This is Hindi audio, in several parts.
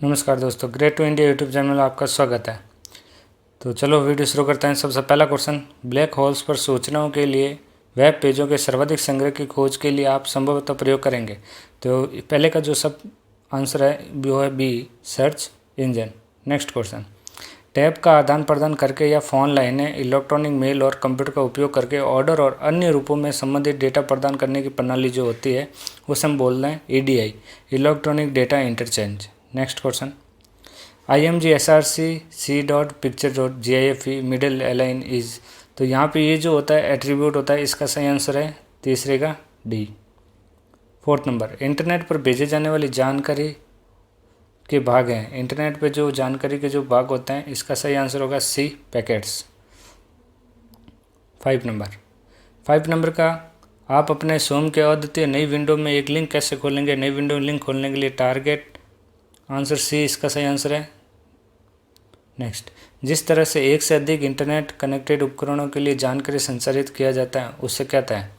नमस्कार दोस्तों, great to India YouTube channel में आपका स्वागत है। तो चलो वीडियो शुरू करते हैं। सबसे पहला क्वेश्चन, ब्लैक होल्स पर सूचनाओं के लिए वेब पेजों के सर्वाधिक संग्रह की खोज के लिए आप संभवतः प्रयोग करेंगे। तो पहले का जो सब आंसर है वो है B, search engine. Next question, tab का आदान प्रदान करके या फ़ोन लाइनें, इलेक्ट्रॉनिक मेल और कंप्यूटर का उपयोग करके ऑर्डर और अन्य रूपों में संबंधित डेटा प्रदान करने की प्रणाली जो होती है उसे हम बोल रहे हैं EDI, electronic data interchange. Next question, imgsrc.picture.gif middle align is. तो यहाँ पे ये जो होता है एट्रीब्यूट होता है, इसका सही आंसर है तीसरे का डी। फोर्थ नंबर, इंटरनेट पर भेजे जाने वाली जानकारी के भाग हैं। इंटरनेट पे जो जानकारी के जो भाग होते हैं, इसका सही आंसर होगा सी, पैकेट्स। 5 नंबर का, आप अपने स्वयं के अद्वितीय नई विंडो में एक लिंक कैसे खोलेंगे। नई विंडो में लिंक खोलने के लिए टारगेट, आंसर सी इसका सही आंसर है। नेक्स्ट, जिस तरह से एक से अधिक इंटरनेट कनेक्टेड उपकरणों के लिए जानकारी संचारित किया जाता है उससे कहता है।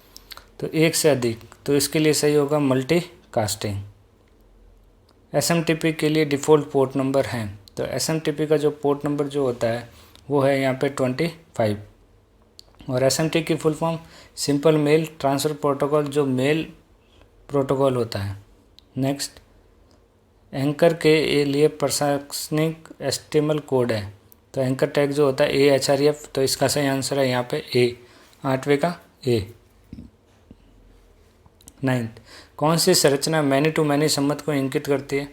तो एक से अधिक, तो इसके लिए सही होगा मल्टीकास्टिंग। SMTP के लिए डिफ़ॉल्ट पोर्ट नंबर हैं। तो SMTP का जो पोर्ट नंबर जो होता है वो है यहाँ पे 25। और SMTP की full form simple mail transfer protocol, जो मेल प्रोटोकॉल होता है। नेक्स्ट, एंकर के लिए प्रशासनिक HTML कोड है। तो एंकर टैग जो होता है AHREF, तो इसका सही आंसर है यहाँ पे ए, 8वें का ए। 9th, कौन सी संरचना मैनी टू मैनी संबंध को इंगित करती है।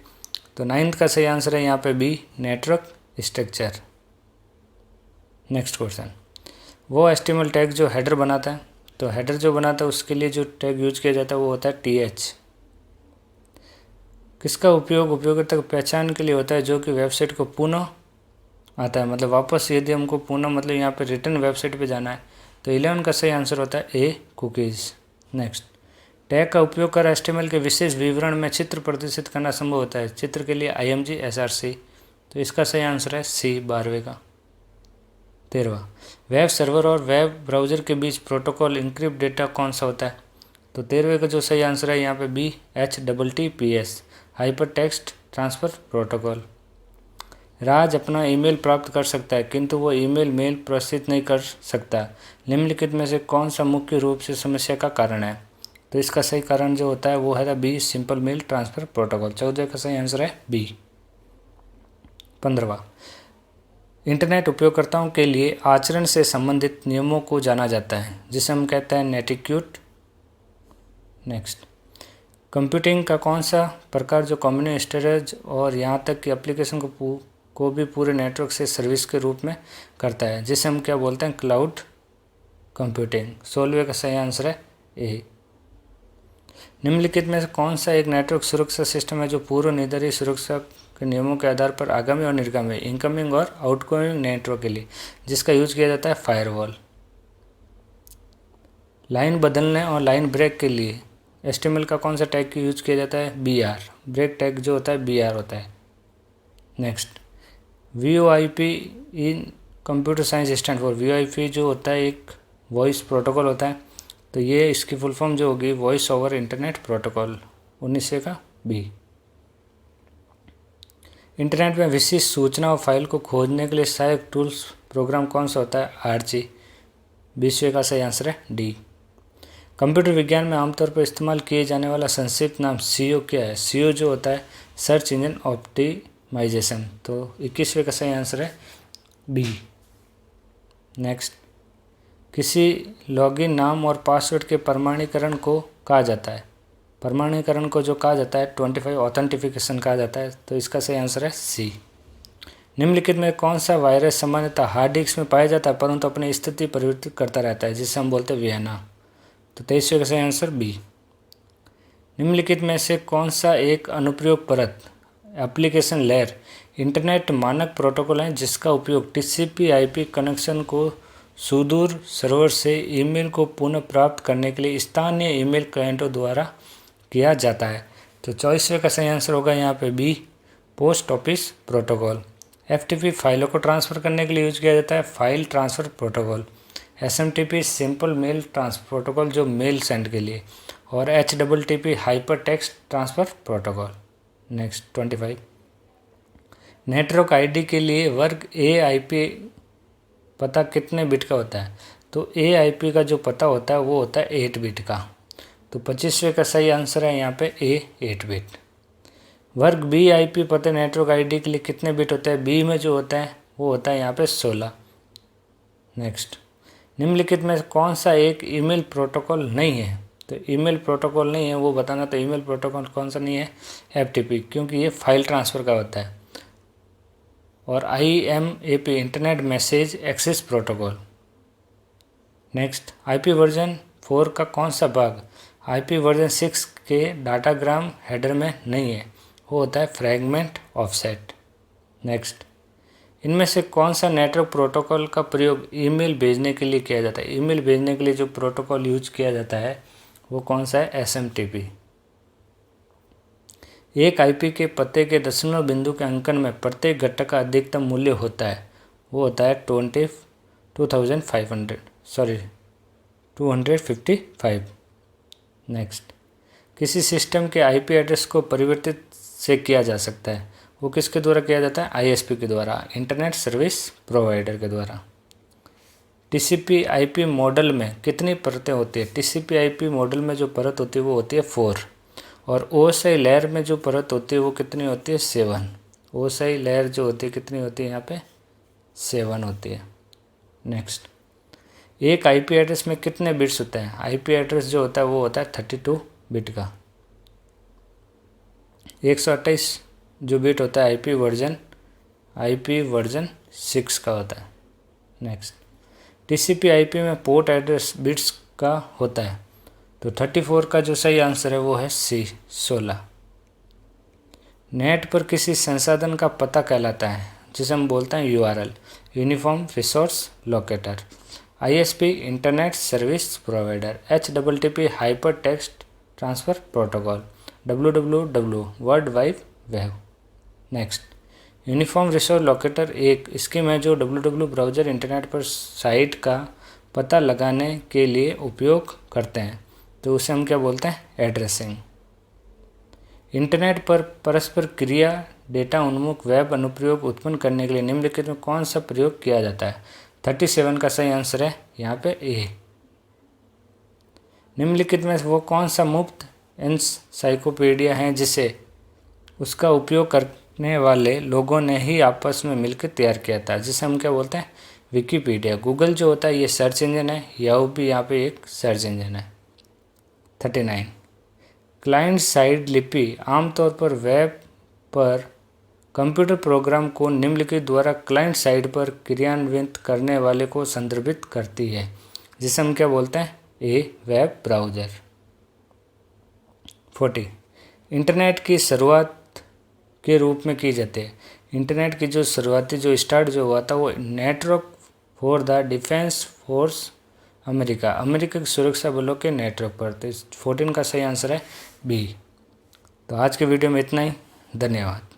तो 9th का सही आंसर है यहाँ पे B, network structure. Next question, वो HTML टैग जो हेडर बनाता है। तो हेडर जो बनाता है उसके लिए जो टैग यूज किया जाता है वो होता है TH। किसका उपयोग उपयोगकर्ता की पहचान के लिए होता है, जो कि वेबसाइट को पुनः आता है, मतलब वापस यदि हमको पुनः मतलब यहाँ पे रिटर्न वेबसाइट पे जाना है। तो 11 का सही आंसर होता है ए, कुकीज़। नेक्स्ट, टैग का उपयोग कर HTML के विशेष विवरण में चित्र प्रदर्शित करना संभव होता है। चित्र के लिए imgsrc, तो इसका सही आंसर है सी, 12वें का। 13वां, वेब सर्वर और वेब ब्राउज़र के बीच प्रोटोकॉल इंक्रिप्ट डेटा कौन सा होता है। तो 13वें का जो सही आंसर है यहाँ पे B, HTTPS, hyper text transfer protocol. Raj अपना ईमेल प्राप्त कर सकता है किंतु वो ईमेल मेल प्रेषित नहीं कर सकता। निम्नलिखित में से कौन सा मुख्य रूप से समस्या का कारण है। तो इसका सही कारण जो होता है वो है B, simple mail transfer protocol. 14 का सही आंसर है बी। 15वां, इंटरनेट उपयोगकर्ताओं के लिए आचरण से संबंधित नियमों को जाना जाता है, जिसे हम कहते हैं नेटिक्यूट। नेक्स्ट, कंप्यूटिंग का कौन सा प्रकार जो कॉमन स्टोरेज और यहाँ तक कि एप्लीकेशन को भी पूरे नेटवर्क से सर्विस के रूप में करता है, जिसे हम क्या बोलते हैं, क्लाउड कंप्यूटिंग। 16वें का सही आंसर है ए। निम्नलिखित में से कौन सा एक नेटवर्क सुरक्षा सिस्टम है जो पूर्व निर्धारित सुरक्षा के नियमों के आधार पर आगामी और निर्गामी, इनकमिंग और आउटगोइंग नेटवर्क के लिए जिसका यूज किया जाता है, फायरवॉल। लाइन बदलने और लाइन ब्रेक के लिए HTML का कौन सा टैग यूज किया जाता है, BR। ब्रेक टैग जो होता है BR होता है। Next, VoIP in computer science stand for. VoIP जो होता है एक वॉइस प्रोटोकॉल होता है। तो ये इसकी फुल फॉर्म जो होगी वॉइस ओवर इंटरनेट प्रोटोकॉल। 19 का बी। इंटरनेट में विशिष्ट सूचना और फाइल को खोजने के लिए सहायक टूल्स प्रोग्राम कौन सा होता है, RG। 20वें का सही आंसर है डी। कंप्यूटर विज्ञान में आमतौर पर इस्तेमाल किए जाने वाला संक्षिप्त नाम CO क्या है। CO जो होता है सर्च इंजन ऑप्टिमाइजेशन। तो 21वें का सही आंसर है बी। नेक्स्ट, किसी लॉगिन नाम और पासवर्ड के प्रमाणीकरण को कहा जाता है। प्रमाणीकरण को जो कहा जाता है 25 ऑथेंटिफिकेशन कहा जाता है। तो इसका सही आंसर है सी। निम्नलिखित में कौन सा वायरस सामान्यतः हार्ड डिस्क में पाया जाता है परंतु अपनी स्थिति परिवर्तित करता रहता है, जिसे हम बोलते हैं वियना। तो 23वें का सही आंसर बी। निम्नलिखित में से कौन सा एक अनुप्रयोग परत, एप्लीकेशन लेयर इंटरनेट मानक प्रोटोकॉल है जिसका उपयोग TCP/IP कनेक्शन को सुदूर सर्वर से ईमेल को पुनः प्राप्त करने के लिए स्थानीय ईमेल क्लाइंटों द्वारा किया जाता है। तो 24वें का सही आंसर होगा यहाँ पे B, post office protocol. FTP फाइलों को ट्रांसफ़र करने के लिए यूज किया जाता है, file transfer protocol. SMTP simple mail transfer protocol जो मेल सेंड के लिए, और HTTP hyper text transfer protocol. Next 25, network ID के लिए वर्ग ए आईपी पता कितने बिट का होता है? तो ए आईपी का जो पता होता है वो होता है 8 बिट का। तो 25वें का सही आंसर है यहाँ पे ए 8 बिट। वर्ग बी आईपी पते नेटवर्क आईडी के लिए कितने बिट होता है? बी में जो होता है वो होता है यहाँ पे 16। नेक्स्ट, निम्नलिखित में कौन सा एक ईमेल प्रोटोकॉल नहीं है? तो ईमेल प्रोटोकॉल नहीं है वो बताना। तो ईमेल प्रोटोकॉल कौन सा नहीं है? एफटीपी, क्योंकि ये फाइल ट्रांसफ़र का होता है। और IMAP internet message access protocol. Next, IP version 4 का कौन सा भाग आईपी वर्जन 6 के डाटाग्राम हेडर में नहीं है? वो होता है फ्रैगमेंट ऑफसेट। नेक्स्ट, इनमें से कौन सा नेटवर्क प्रोटोकॉल का प्रयोग ईमेल भेजने के लिए किया जाता है? ईमेल भेजने के लिए जो प्रोटोकॉल यूज किया जाता है वो कौन सा है? SMTP। एक आईपी के पते के दशमलव बिंदु के अंकन में प्रत्येक घटक का अधिकतम मूल्य होता है, वो होता है 255। नेक्स्ट, किसी सिस्टम के आईपी एड्रेस को परिवर्तित से किया जा सकता है, वो किसके द्वारा किया जाता है? ISP के द्वारा, इंटरनेट सर्विस प्रोवाइडर के द्वारा। TCP IP मॉडल में कितनी परतें होती है? TCP IP मॉडल में जो परत होती है वो होती है 4, और OSI लेयर में जो परत होती है वो कितनी होती है? 7। OSI लेयर जो होती है कितनी होती है यहाँ पे? 7 होती है। नेक्स्ट, एक IP एड्रेस में कितने बिट्स होते हैं? IP एड्रेस जो होता है वो होता है 32 बिट का। 128 जो बिट होता है IP वर्जन 6 का होता है। नेक्स्ट, TCP IP में पोर्ट एड्रेस बिट्स का होता है, तो 34 का जो सही आंसर है वो है C 16। नेट पर किसी संसाधन का पता कहलाता है जिसे हम बोलते हैं URL, uniform resource locator. ISP internet service provider. HTTP hyper text transfer protocol. WWW world wide web. Next, uniform resource locator एक स्कीम है जो WWW ब्राउज़र इंटरनेट पर साइट का पता लगाने के लिए उपयोग करते हैं, तो उसे हम क्या बोलते हैं? एड्रेसिंग। इंटरनेट पर परस्पर क्रिया डेटा उन्मुख वेब अनुप्रयोग उत्पन्न करने के लिए निम्नलिखित में कौन सा प्रयोग किया जाता है? 37 का सही आंसर है यहाँ पे A। निम्नलिखित में वो कौन सा मुफ्त एनसाइक्लोपीडिया है जिसे उसका उपयोग करने वाले लोगों ने ही आपस में मिलकर तैयार किया था, जिसे हम क्या बोलते हैं? विकीपीडिया। गूगल जो होता है ये सर्च इंजन है, याहू भी यहाँ पे एक सर्च इंजन है। 39, क्लाइंट साइड लिपि आमतौर पर वेब पर कंप्यूटर प्रोग्राम को निम्नलिखित द्वारा क्लाइंट साइड पर क्रियान्वित करने वाले को संदर्भित करती है, जिसे हम क्या बोलते हैं? A web browser. 40, इंटरनेट की शुरुआत के रूप में की जाती है। इंटरनेट की जो शुरुआती जो स्टार्ट जो हुआ था वो network for the defence force America के सुरक्षा बलों के नेटवर्क पर। तो 14 का सही आंसर है B। तो आज के वीडियो में इतना ही। धन्यवाद।